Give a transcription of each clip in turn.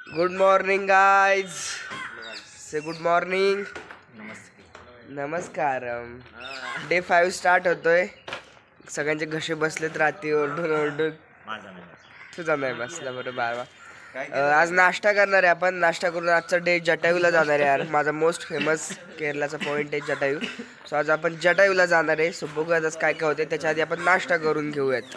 Good morning guys. Say good morning. नमस्कार. Day 5 start होतोय. सगळ्यांचे घसे बसलेत रात्री ओरडून ओरडून. तुझा नाही बसला बरोबर. आज नाश्ता करणार आहे आपण. नाश्ता करून आजचा डे जटायूला जाणार आहे यार. माझा मोस्ट फेमस केरलाचा पॉईंट आहे जटायू. सो आज आपण जटायूला जाणार आहे. सो बघूयात आज काय काय होते. त्याच्या आधी आपण नाश्ता करून घेऊयात.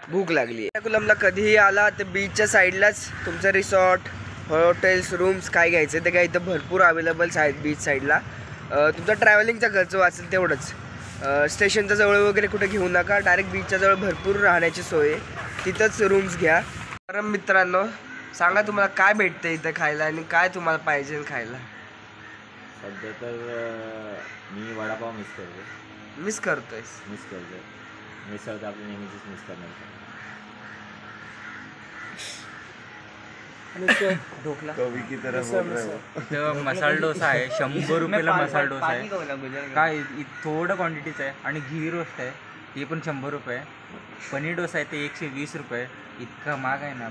भूक लागली. एर्नाकुलमला कधीही आला तर बीचच्या साईडलाच तुमचं रिसॉर्ट, हॉटेल्स, रूम्स काय घ्यायचे ते काय इथं भरपूर अवेलेबल्स आहेत बीच साईडला. तुमचा ट्रॅव्हलिंगचा खर्च वाचेल तेवढंच. स्टेशनच्या जवळ वगैरे कुठे घेऊ नका. डायरेक्ट बीचच्या जवळ भरपूर राहण्याची सोय आहे. तिथंच रूम्स घ्या. तर मित्रांनो सांगा तुम्हाला काय भेटतं इथं खायला आणि काय तुम्हाला पाहिजे खायला. सध्या तर मी वडापाव मिस करतोय. मिसळ तर आपली नेहमीच मिस करणार. ढोकला मसाला डोसा आहे 100 रुपयाला. मसाला डोसा आहे काय थोडं क्वांटिटीच आहे. आणि घी रोस्ट आहे ते पण 100 रुपये. पनीर डोसा आहे ते 120 रुपये. इतका महाग आहे ना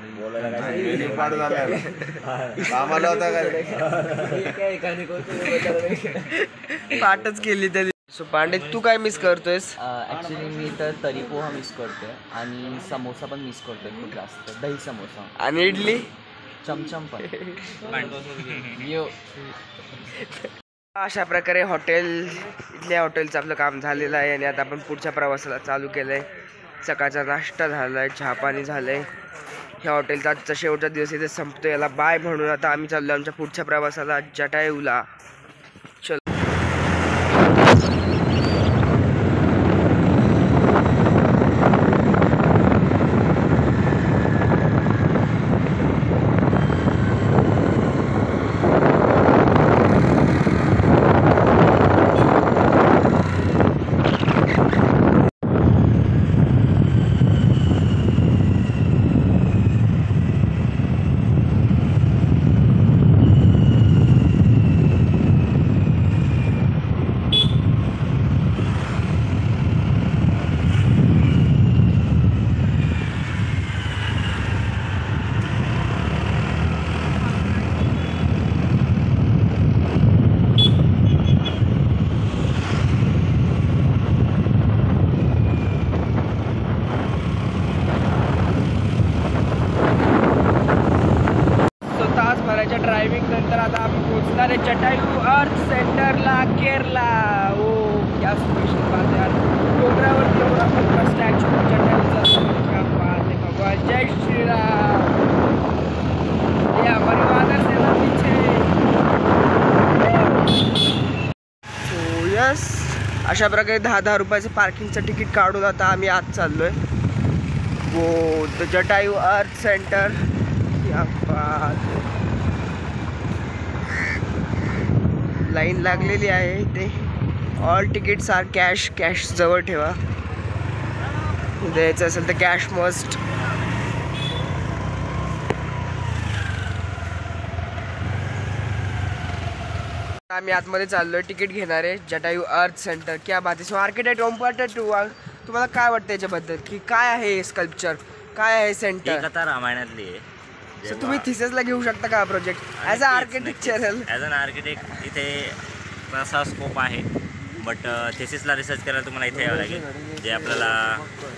पाठच केली तरी. सो पांडे तू काय मिस करतोयस. ॲक्च्युली मी तर तरी पोहा मिस करतोय आणि समोसा पण मिस करतोय खूप जास्त. दही समोसा आणि इडली चमचम पण. अशा प्रकारे इथल्या हॉटेलचं आपलं काम झालेलं आहे. आणि आता आपण पुढच्या प्रवासाला चालू केलं आहे. सकाळचा नाश्ता झाला आहे, चहा पाणी झालं आहे. ह्या हॉटेलचा आजचा शेवटचा दिवस इथे संपतो. याला बाय म्हणून आता आम्ही चाललो आमच्या पुढच्या प्रवासाला जटायूला. चल ड्रायव्हिंग नंतर आता आम्ही पोहोचणार आहे जटायू अर्थ सेंटरला केरला. ओ क्या स्पेशल बात यार. डोंगरावर तेवढा मोठा स्टॅच्यू जटायूचा. क्या बात है भगवान. जय श्रीराम. ये हमारे वानर सेना पीछे. सो यस अशा प्रकारे 10-10 रुपयाचं पार्किंगचं तिकीट काढून आता आम्ही आत चाललोय. वो द जटायू अर्थ सेंटर. क्या बात. लाईन लागलेली आहे इथे. ऑल तिकीट्स आर कॅश जवळ ठेवा. द्यायचं असेल तर कॅश मस्ट. आम्ही आतमध्ये चाललोय. तिकीट घेणार आहे जटायू अर्थ सेंटर. क्या बात आहे. सो आर्किटेक्ट ओमकार तुम्हाला काय वाटतं याच्याबद्दल की काय आहे स्कल्पचर, काय आहे सेंटर. कथा रामायणातली आहे. सो तुम्ही थिसेसला घेऊ शकता का project as a architectural. As an architect इथे तसा स्कोप आहे. बट थिसिसला रिसर्च करायला तुम्हाला इथे यावं लागेल जे आपल्याला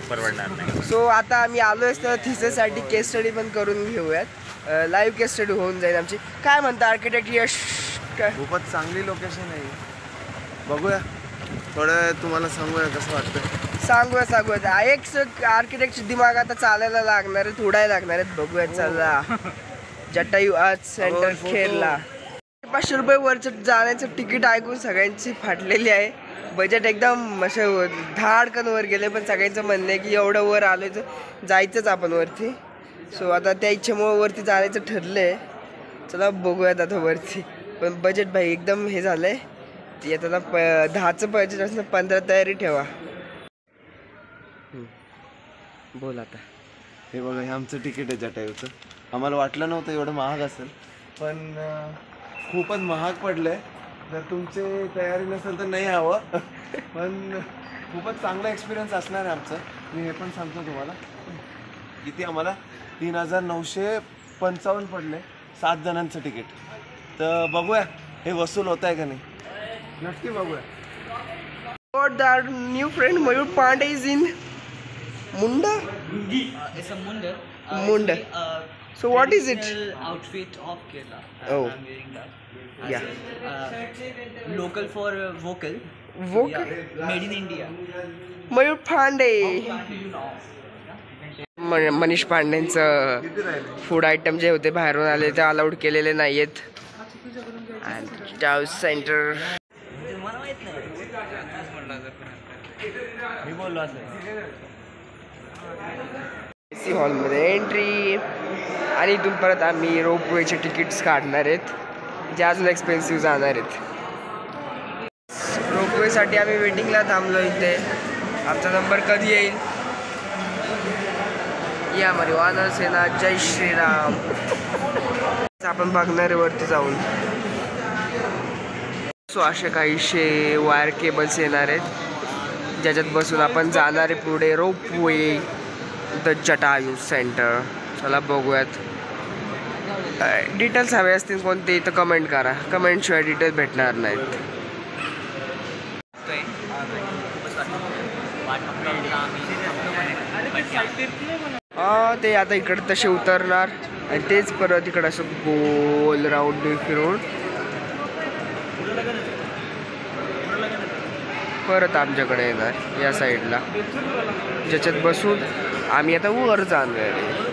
परवडणार नाही. सो आता आम्ही आलोय तर थिसेससाठी केस स्टडी पण करून घेऊयात. लाईव्ह केस स्टडी होऊन जाईल आमची. काय म्हणता आर्किटेक्ट यश. काय खूपच चांगली लोकेशन आहे. बघूया थोडं तुम्हाला सांगूया कसं वाटतं. सांगूया. एक आर्किटेक्टची दिमाग आता चालायला लागणार आहे, तोडायला लागणार आहेत. बघूया चला. जटायू अर्थ सेंटर केरला. 500 रुपये वरचं जाण्याचं तिकीट ऐकून सगळ्यांची फाटलेली आहे. बजेट एकदम असं धाडकन वर गेले. पण सगळ्यांचं म्हणणं आहे की एवढं वर आलोय तर जायचंच आपण वरती. सो आता त्या इच्छेमुळे वरती जाण्याचं ठरलं आहे. चला बघूयात आता वरती. पण बजेट भाई एकदम हे झालं आहे. ती आता 10चं बजेट असणं 15 तयारी ठेवा. बोल आता. हे बघा हे आमचं तिकीट आहे जटायूचं. आम्हाला वाटलं नव्हतं एवढं महाग असेल पण खूपच महाग पडलंय. जर तुमची तयारी नसेल तर नाही हवं पण खूपच चांगला एक्सपिरियन्स असणार आहे आमचं. मी हे पण सांगतो तुम्हाला. किती आम्हाला 3,950 55 पडले 7 जणांचं तिकीट. तर बघूया हे वसूल होत आहे का नाही, नक्की बघूया. What that new friend Mayur Pandey is in Munda? It's a Munda. Munda. So what is it? Outfit of Kerala. Oh. I'm wearing that. Yeah. Local for vocal. Vocal? Yeah. Made in India. Mayur Pande. Manish पांडेंचं food item जे होते बाहेरून आले ते allowed केलेले नाही आहेत. Centre मी बोललो असं एसी हॉलमध्ये एंट्री आणि इथून परत आम्ही रोपवेचे तिकीट्स काढणार आहेत जे अजून एक्सपेन्सिव्ह जाणार आहेत. रोपवेसाठी आम्ही वेटिंगला थांबलो इथे. आमचा नंबर कधी येईल या मध्ये वानर सेना जय श्रीराम आपण बघणार आहे वरती जाऊन. सो असे काहीशे वायर केबल्स येणार आहेत ज्याच्यात बसून आपण जाणार आहे पुढे रोपवे द जटायू सेंटर. चला बघूयात. डिटेल्स हवे असतील कोणते तर कमेंट करा, कमेंटशिवाय डिटेल्स भेटणार नाहीत. ते आता इकडे तसे उतरणार आणि तेच परत इकडं असं गोल राऊंड फिरून परत आमच्याकडे येणार या साईडला, ज्याच्यात बसून आम्ही आता वर जाणार आहे.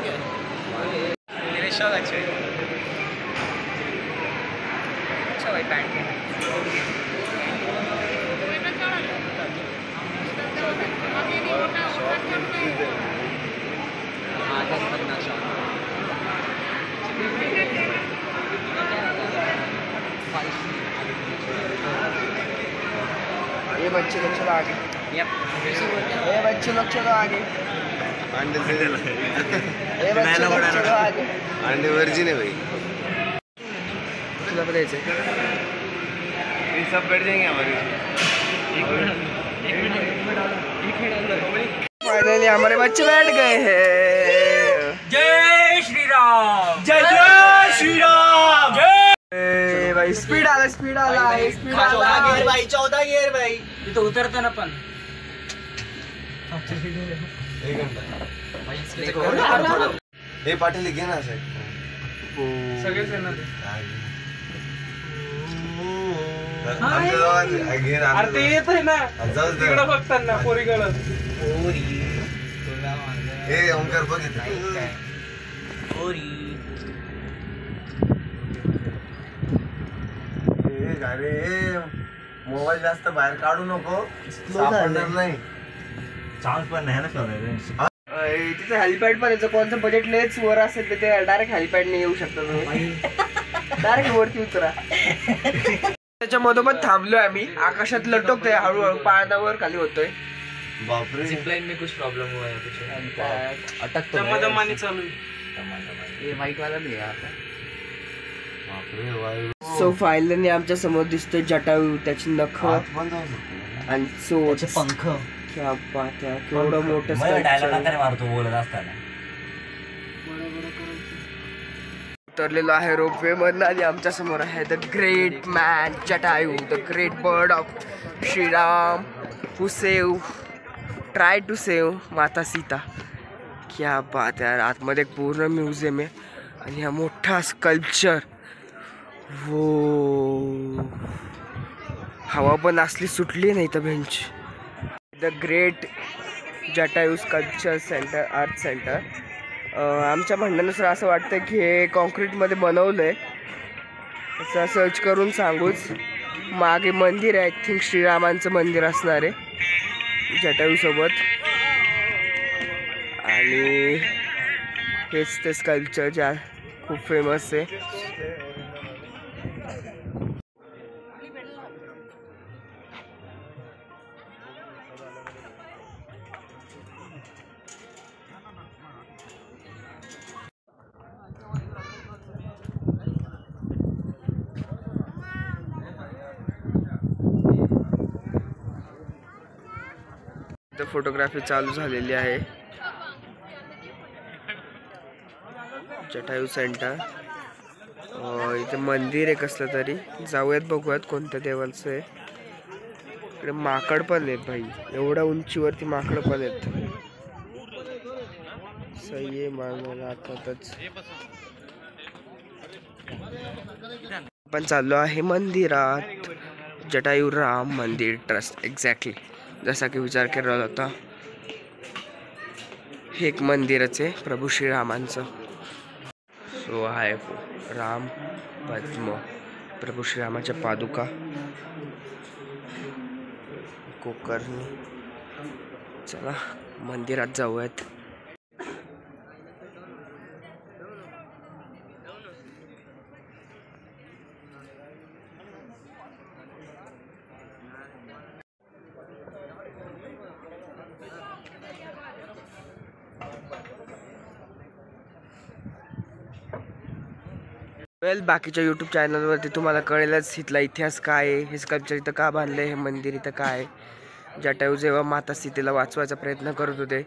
ये बच्चे लोग चलो आगे. ये बच्चे लोग चलो आगे. ये बच्चे लोग चलो आगे. अंडे वर्जिन आहे भाई. तुला पण द्यायचं ये सब बैठ जाएंगे हमारे. फाइनली हमारे बच्चे बैठ गए हैं. जय श्रीराम. जय जय श्रीराम. जय भाई स्पीड आला स्पीड आला स्पीड आला भाई 14 गियर भाई. तिथं उतरताना पण हे पाटील घे ना साहेब. सगळेच येणार. अरे ते येत आहे ना तिकडं बघताना पोरीकडं. हे ओंकार बघ इथे. अरे मोबाईल जास्त बाहेर काढू नको, सापडणार नाही. चान्स पण नाही ना शोधायला. तिथे हेलिपॅड पण याचं कोणतं बजेट लेच वर असेल तर ते डायरेक्ट हेलिपॅडने येऊ शकता तुम्ही. डायरेक्ट वरती उतरा. त्याच्या मधोमध थांबलोय आम्ही. आकाशात लटकतोय हळूहळू, पाण्यावर खाली होतोय. बापरे जिपलाइन में कुछ प्रॉब्लम हुआ है कुछ अटक तो दमादमानी चालू. ये माइक वाला भी है आता. सो फायनली आमच्या समोर दिसतोय जटायू, त्याची नख आणि चोच. पंख. क्या बात आहे, केवढं मोठं डायलॉग structure. नका मारतो बोलत असताना. उतरलेलो आहे रोपवे मधनं आणि आमच्या समोर आहे the great man Jatayu, the great bird of Shriram who save try to save Mata Sita. क्या बात आहे. आतमध्ये एक पूर्ण म्युझियम आहे आणि हा मोठा स्कल्पचर. वो हवा पण असली सुटली नाही तर bench. The great Jatayu sculpture centre, art centre. आमच्या म्हणण्यानुसार असं वाटतं की हे कॉन्क्रीटमध्ये बनवलं आहे, असं सर्च करून सांगूच. मागे मंदिर आहे, आय थिंक श्रीरामांचं मंदिर असणार आहे जटायूसोबत. आणि हेच ते स्कल्पचर ज्या खूप फेमस आहे. फोटोग्राफी चालू झालेली आहे. जटायू सेंटर. इथे मंदिर आहे कसलं तरी, जाऊयात बघूयात कोणत्या देवांचं आहे. इकडे माकड पण आहेत भाई, एवढ्या उंचीवरती माकड पण आहेत. सही आहे मानवाला आताच. आपण चाललो आहे मंदिरात, जटायू राम मंदिर ट्रस्ट. एक्झॅक्टली जसा की विचार केला होता. हे एक मंदिरच आहे प्रभू श्रीरामांचं. सो आहे राम पद्म, प्रभू श्रीरामाच्या पादुका, कोकर्णी. चला मंदिरात जाऊयात. बाकीच्या यूट्यूब चॅनलवरती तुम्हाला कळेलच इथला इतिहास काय आहे, हे स्कल्पचर इथं का बांधलं, हे मंदिर इथं काय आहे. जटायू जेव्हा माता सीतेला वाचवायचा प्रयत्न करत होते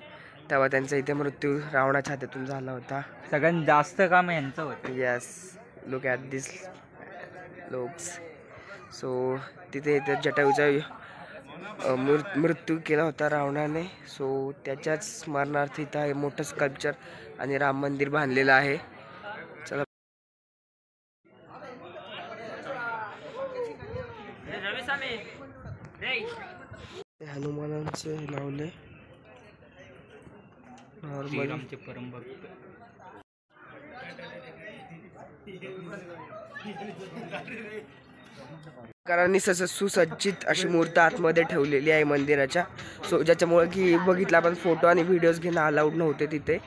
तेव्हा त्यांचा इथे मृत्यू रावणाच्या हातातून झाला होता. सगळ्यात जास्त काम यांचं होतं. Yes, look at this looks. So तिथे जटायूचा मृत्यू केला होता रावणाने. सो त्याच्याच स्मरणार्थ इथं हे मोठं स्कल्पचर आणि राम मंदिर बांधलेलं आहे. चला हनुमानांचे लावले श्रीरामचे परमभक्त. कारण सुसज्जित अशी मूर्त आतमध्ये ठेवलेली आहे मंदिराच्या. सो ज्याच्यामुळे की बघितलं आपण फोटो आणि व्हिडिओज घेणं अलाउड नव्हते तिथे.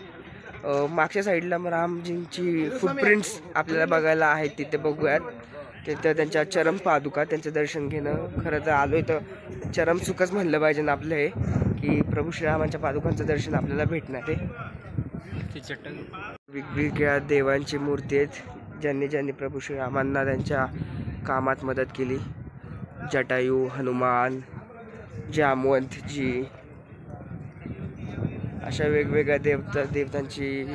मागच्या साईडला रामजींची फुटप्रिंट्स आपल्याला बघायला आहेत, तिथे बघूयात. तिथं त्यांच्या चरम पादुका, त्यांचं दर्शन घेणं. खरं तर आलोय तर चरम सुखच म्हणलं पाहिजे ना आपलं हे, की प्रभू श्रीरामांच्या पादुकांचं दर्शन आपल्याला भेटणार आहे. वेगवेगळ्या देवांची मूर्ती आहेत, ज्यांनी प्रभू श्रीरामांना त्यांच्या कामात मदत केली. जटायू, हनुमान, जामवंतजी, अशा वेगवेगळ्या देवतांची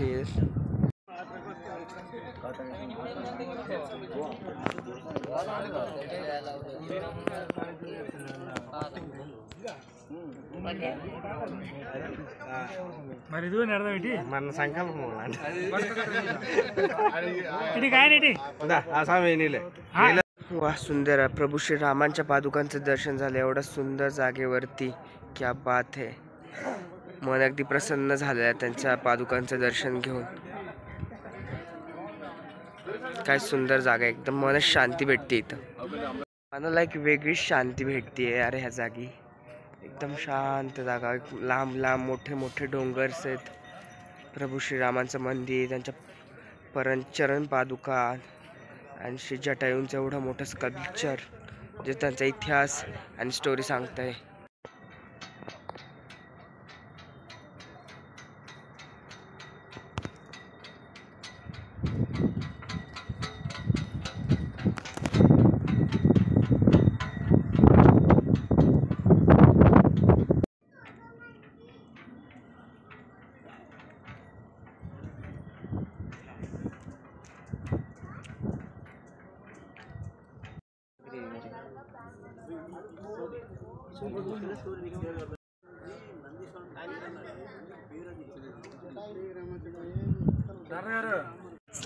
वा सुंदर आहे. प्रभू श्रीरामांच्या पादुकांचं दर्शन झालं एवढं सुंदर जागेवरती. क्या बात है, मन अगदी प्रसन्न झालं आहे त्यांच्या पादुकांचं दर्शन घेऊन. काय सुंदर जागा, एकदम मनाला शांती भेटते इथं. मनाला एक वेगळी शांती भेटते अरे ह्या जागी. एकदम शांत जागा, लांब लांब मोठे मोठे डोंगर्स आहेत. प्रभू श्रीरामांचं मंदिर, त्यांच्या चरण पादुका आणि श्री जटायूंचं एवढं मोठं स्कल्पचर जे त्यांचा इतिहास आणि स्टोरी सांगतंय.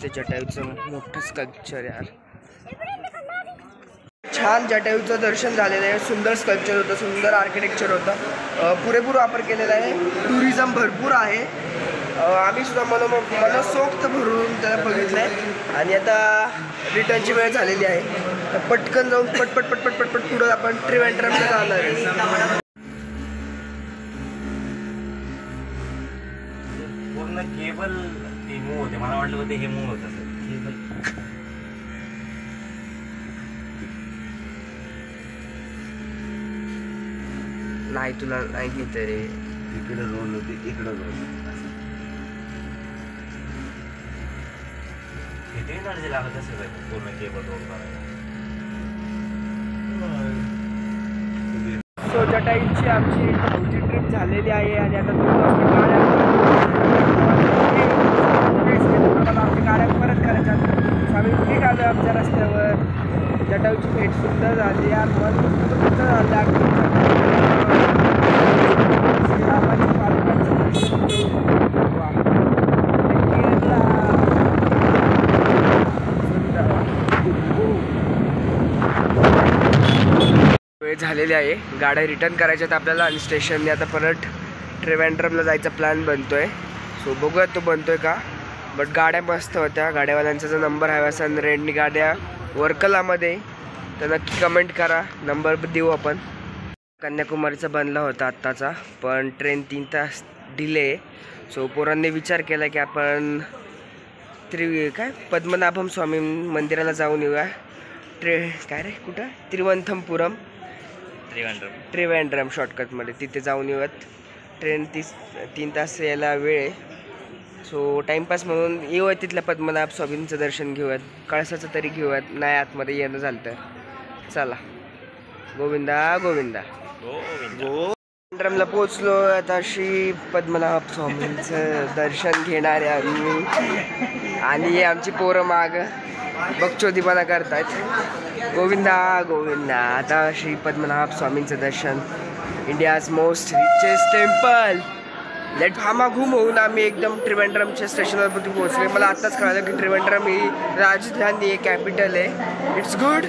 ते जटायूचं मोठं स्कल्पचर यार, छान जटायूचं दर्शन झालेलं आहे. सुंदर स्कल्पचर होतं, सुंदर आर्किटेक्चर होतं, पुरेपूर वापर केलेला आहे. टुरिझम भरपूर आहे. आम्ही सुद्धा मनसोक्त भरून त्याला बघितलं आहे. आणि आता रिटर्नची वेळ झालेली आहे, तर पटकन जाऊन पटपट पुढं आपण ट्रिवेंड्रमला जाणार आहे. पूर्ण केबल ते मूव होते, मला वाटलं होते हे मूव होतं नाही, तुला नाही घेत रे. इकडे रोल होते, इकडे रोल किती एनर्जी लागत असेल पूर्ण केबल रोल करायला. सो जटायूची आमची पुढची ट्रिप झालेली आहे आणि आता 2 वाजता गाड्या आम्ही निघालो आमच्या रस्त्यावर. जटाऊची भेट सुद्धा झाली यार, मन सुद्धा झालं. श्रीरामाची पादुकांचं दर्शन घेऊन वा. केरला सुंदर. वेळ झालेली आहे, गाड्या रिटर्न करायच्यात आपल्याला आणि स्टेशनने आता परत ट्रिवेंड्रमला जायचा प्लॅन बनतोय. सो बघूया तो बनतोय का. बट गाड्या मस्त होत्या. गाड्यावाल्यांचा जर नंबर हवा असेल रेंटनी गाड्या वर्कलामध्ये तर नक्की कमेंट करा, नंबर देऊ आपण. कन्याकुमारीचा बनला होता आत्ताचा, पण ट्रेन 3 तास डिले. सो पोरांनी विचार केला की आपण पद्मनाभम स्वामी मंदिराला जाऊन येऊया. काय रे कुठं त्रिवेंद्रम शॉर्टकटमध्ये तिथे जाऊन येऊयात. ट्रेन 3 तास यायला वेळ आहे. सो टाईमपास म्हणून येऊयात, तिथल्या पद्मनाभ स्वामींचं दर्शन घेऊयात, कळसाचं तरी घेऊयात, नाही आतमध्ये येणं झालं तर. चला, गोविंदा गोविंदा. त्रिवेंद्रमला पोचलो. आता श्री पद्मनाभ स्वामींचं दर्शन घेणार आहे आम्ही आणि हे आमची पोरं माग बकचोदीपणा करतात. गोविंदा गोविंदा. आता श्री पद्मनाभ स्वामींचं दर्शन, इंडियाज मोस्ट रिचेस्ट टेम्पल. लेट भामा घूम होऊन आम्ही एकदम त्रिवेंद्रमच्या स्टेशनवरती पोहोचले. मला आत्ताच कळालं की त्रिवेंद्रम ही राजधानी आहे, कॅपिटल आहे. It's good.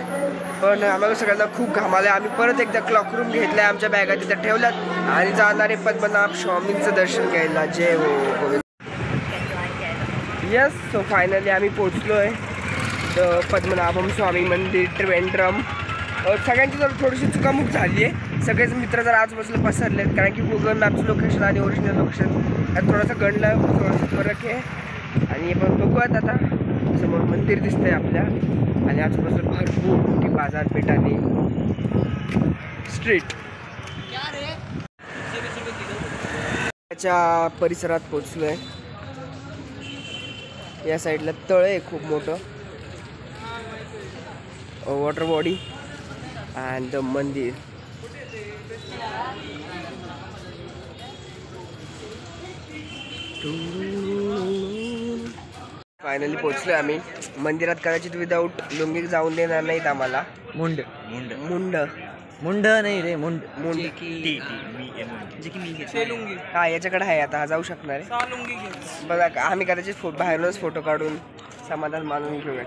पण आम्हाला सगळ्यांना खूप घामाला. आम्ही परत एकदा क्लॉक रूम घेतला आहे, आमच्या बॅगा तिथं ठेवल्यात आणि जाणारे पद्मनाभ स्वामींचं दर्शन घ्यायला. जय हो गोविंद. यस, सो फायनली आम्ही पोचलो आहे पद्मनाभम स्वामी मंदिर त्रिवेंद्रम. सगळ्यांची जर थोडीशी चुकामुक झाली आहे. सगळेच मित्र जर आजपासून पसरलेत, कारण की गुगल मॅपचं लोकेशन आणि ओरिजिनल लोकेशन यात थोडासा गणला थोडासा फरक आहे. आणि पण बघूयात आता. समोर मंदिर दिसतंय आपल्या आणि आजपासून भरपूर मोठी बाजारपेठ आणि स्ट्रीट. त्याच्या परिसरात पोचलो आहे. या साईडला तळ आहे खूप मोठं, वॉटर बॉडी अँड द मंदिर. फायनली पोचलो आम्ही मंदिरात. कदाचित विदाऊट लुंगी जाऊन देणार नाहीत आम्हाला. मुंड नाही रे, मुंड. हा याच्याकडे आहे, आता हा जाऊ शकणार आहे. बघा आम्ही कदाचित बाहेरूनच फोटो काढून समाधान मानून घेऊयात.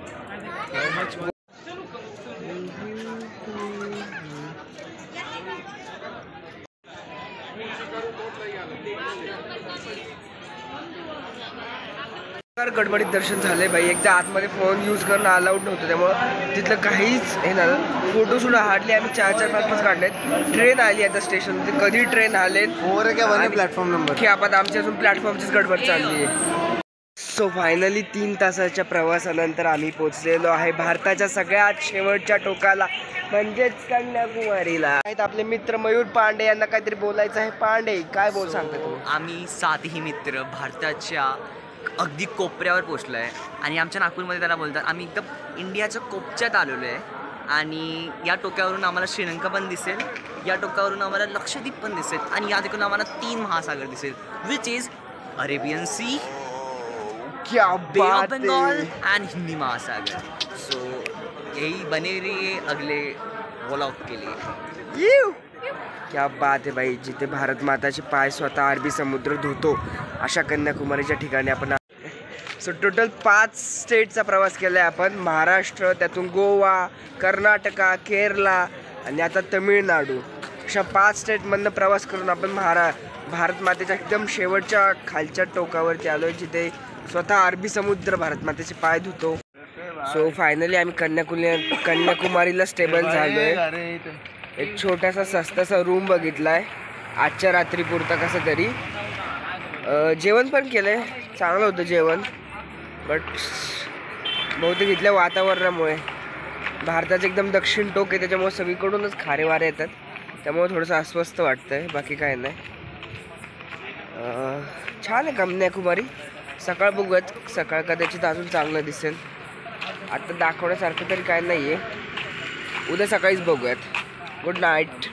गडबडीत दर्शन झाले भाई. एकदा आतमध्ये फोन यूज करणं अलाउड नव्हतं, त्यामुळं तिथलं काहीच हे नाही. फोटो सुद्धा हार्डली आम्ही 4-5 काढलेत. ट्रेन आली आता स्टेशनमध्ये, कधी ट्रेन आले प्लॅटफॉर्म नंबर की आपण आमची अजून प्लॅटफॉर्मचीच गडबड चालली आहे. सो फायनली 3 तासाच्या प्रवासानंतर आम्ही पोचलेलो आहे भारताच्या सगळ्यात शेवटच्या टोकाला, म्हणजेच कन्याकुमारीला. आपले मित्र मयूर पांडे यांना काहीतरी बोलायचं आहे. पांडे, काय बोल सांगता तुम्ही? आम्ही 7ही मित्र भारताच्या अगदी कोपऱ्यावर पोचलो आहे आणि आमच्या नागपूरमध्ये त्याला बोलतात. आम्ही एकदम इंडियाच्या कोपच्यात आलेलो आहे आणि या टोक्यावरून आम्हाला श्रीलंका पण दिसेल, या टोक्यावरून आम्हाला लक्षद्वीप पण दिसेल आणि या ठिकाणी आम्हाला 3 महासागर दिसेल, विच इज अरेबियन सी, बे ऑफ बंगाल एंड हिंदी महासागर. सो यही बने रहिए अगले व्लॉग के लिए. क्या बात आहे भाई. जिथे भारत माताचे पाय स्वतः अरबी समुद्र धुतो अशा कन्याकुमारीच्या ठिकाणी आपण. सो टोटल 5 स्टेटचा प्रवास केला आहे आपण. महाराष्ट्र, त्यातून गोवा, कर्नाटका, केरला आणि आता तमिळनाडू, अशा 5 स्टेटमधनं प्रवास करून आपण भारत मातेच्या एकदम शेवटच्या खालच्या टोकावरती आलो आहे, जिथे स्वतः अरबी समुद्र भारत मातेचे पाय धुतो. सो फायनली आम्ही कन्याकुमारीला स्टेबल झालो आहे. एक छोटासा सस्तासा रूम बघितला आहे आजच्या रात्रीपुरता कसं तरी. जेवण पण केलं आहे, चांगलं होतं जेवण. बट बहुतेक इथल्या वातावरणामुळे, भारताचं एकदम दक्षिण टोक आहे त्याच्यामुळे सगळीकडूनच खारे वारे येतात, त्यामुळे थोडंसं अस्वस्थ वाटतं आहे, बाकी काय नाही. छान आहे कन्याकुमारी. सकाळ बघूयात, सकाळ कदाचित अजून चांगलं दिसेल. आता दाखवण्यासारखं तरी काय नाही आहे, उद्या सकाळीच बघूयात. Good night.